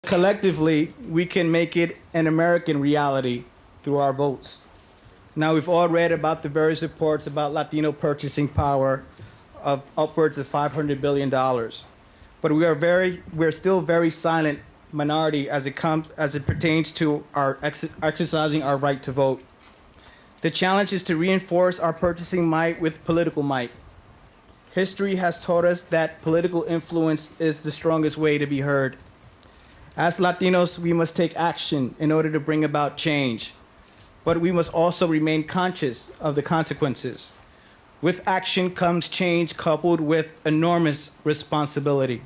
Collectively, we can make it an American reality through our votes. Now, we've all read about the various reports about Latino purchasing power of upwards of $500 billion. But we're still very silent minority as it pertains to our exercising our right to vote. The challenge is to reinforce our purchasing might with political might. History has taught us that political influence is the strongest way to be heard. As Latinos, we must take action in order to bring about change, but we must also remain conscious of the consequences. With action comes change coupled with enormous responsibility.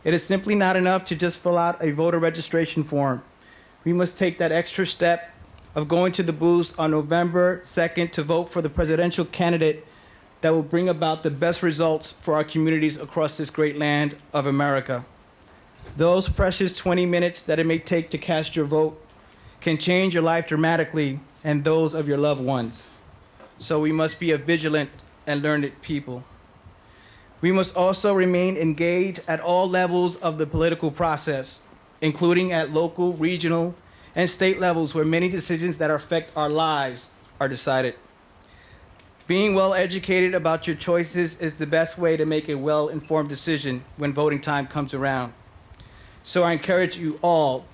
It is simply not enough to just fill out a voter registration form. We must take that extra step of going to the booths on November 2nd to vote for the presidential candidate that will bring about the best results for our communities across this great land of America. Those precious 20 minutes that it may take to cast your vote can change your life dramatically and those of your loved ones. So we must be a vigilant and learned people. We must also remain engaged at all levels of the political process, including at local, regional, and state levels where many decisions that affect our lives are decided. Being well educated about your choices is the best way to make a well-informed decision when voting time comes around. So I encourage you all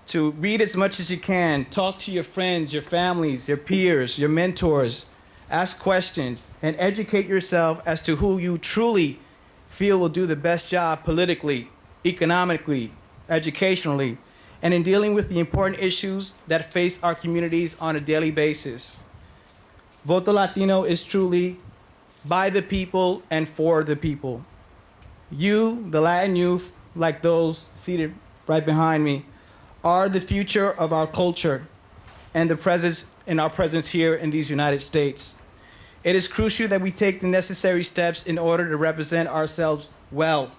to read as much as you can, talk to your friends, your families, your peers, your mentors, ask questions, and educate yourself as to who you truly feel will do the best job politically, economically, educationally, and in dealing with the important issues that face our communities on a daily basis. Voto Latino is truly by the people and for the people. You, the Latin youth, like those seated right behind me, are the future of our culture and our presence here in these United States. It is crucial that we take the necessary steps in order to represent ourselves well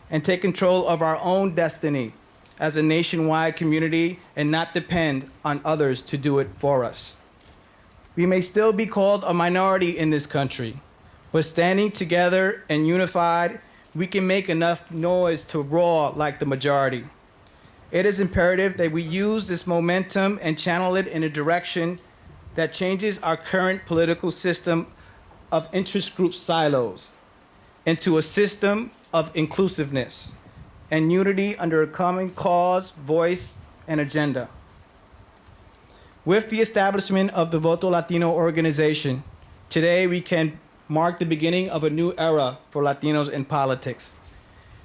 and take control of our own destiny as a nationwide community and not depend on others to do it for us. We may still be called a minority in this country, but standing together and unified, we can make enough noise to roar like the majority. It is imperative that we use this momentum and channel it in a direction that changes our current political system of interest group silos into a system of inclusiveness and unity under a common cause, voice, and agenda. With the establishment of the Voto Latino organization, today we can mark the beginning of a new era for Latinos in politics.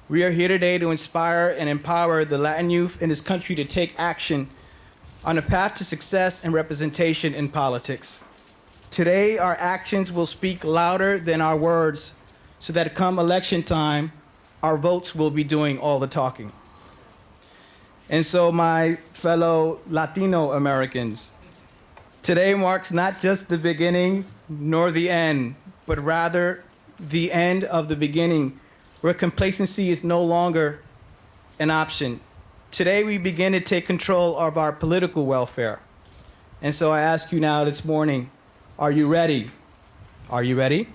We are here today to inspire and empower the Latin youth in this country to take action on a path to success and representation in politics. Today, our actions will speak louder than our words, so that come election time, our votes will be doing all the talking. And so, my fellow Latino Americans, today marks not just the beginning nor the end, but rather the end of the beginning, where complacency is no longer an option. Today we begin to take control of our political welfare. And so I ask you now this morning, are you ready? Are you ready?